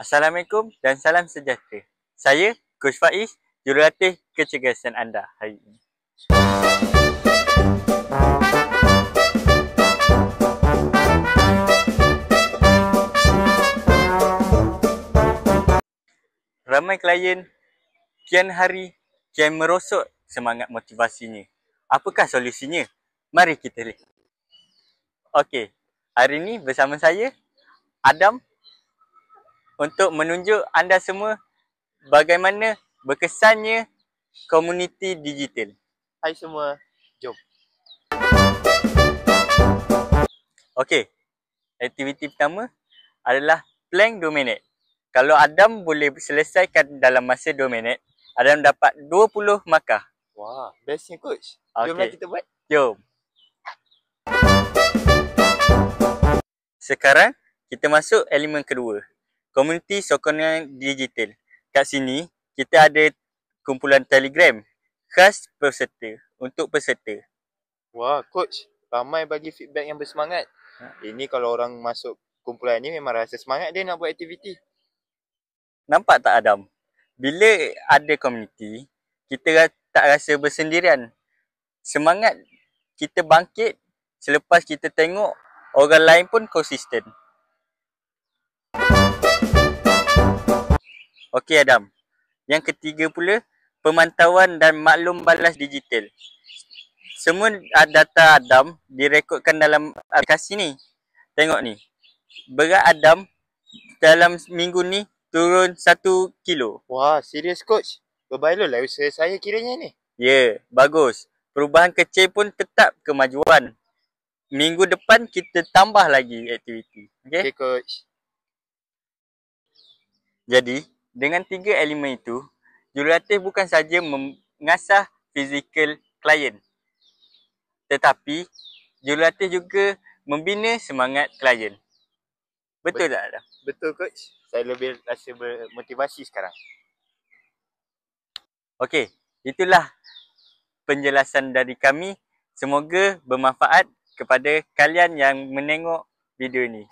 Assalamualaikum dan salam sejahtera. Saya Coach Faiz, jurulatih kecergasan anda hari ini. Ramai klien kian hari kian merosot semangat motivasinya. Apakah solusinya? Mari kita lihat. Okey, hari ini bersama saya Adam untuk menunjuk anda semua bagaimana berkesannya komuniti digital. Hai semua, jom. Okey, aktiviti pertama adalah plank 2 minit. Kalau Adam boleh selesaikan dalam masa 2 minit, Adam dapat 20 markah. Wah, bestnya coach. Jomlah Okey, kita buat. jom. Sekarang kita masuk elemen kedua, komuniti sokongan digital. Kat sini kita ada kumpulan Telegram khas peserta untuk peserta. Wah, coach. Ramai bagi feedback yang bersemangat. Ini kalau orang masuk kumpulan ni memang rasa semangat dia nak buat aktiviti. Nampak tak Adam? Bila ada komuniti, kita tak rasa bersendirian. Semangat kita bangkit selepas kita tengok orang lain pun konsisten. Okey Adam. Yang ketiga pula, pemantauan dan maklum balas digital. Semua data Adam direkodkan dalam aplikasi ni. Tengok ni. Berat Adam dalam minggu ni turun 1 kilo. Wah, serius coach. Berbaloi lah usaha saya kiranya ni. Ya, bagus. Perubahan kecil pun tetap kemajuan. Minggu depan kita tambah lagi aktiviti. Okey coach. Jadi, dengan 3 elemen itu, jurulatih bukan saja mengasah fizikal klien, tetapi jurulatih juga membina semangat klien. Betul tak Adam? Betul coach. Saya lebih rasa bermotivasi sekarang. Okey, itulah penjelasan dari kami. Semoga bermanfaat kepada kalian yang menengok video ini.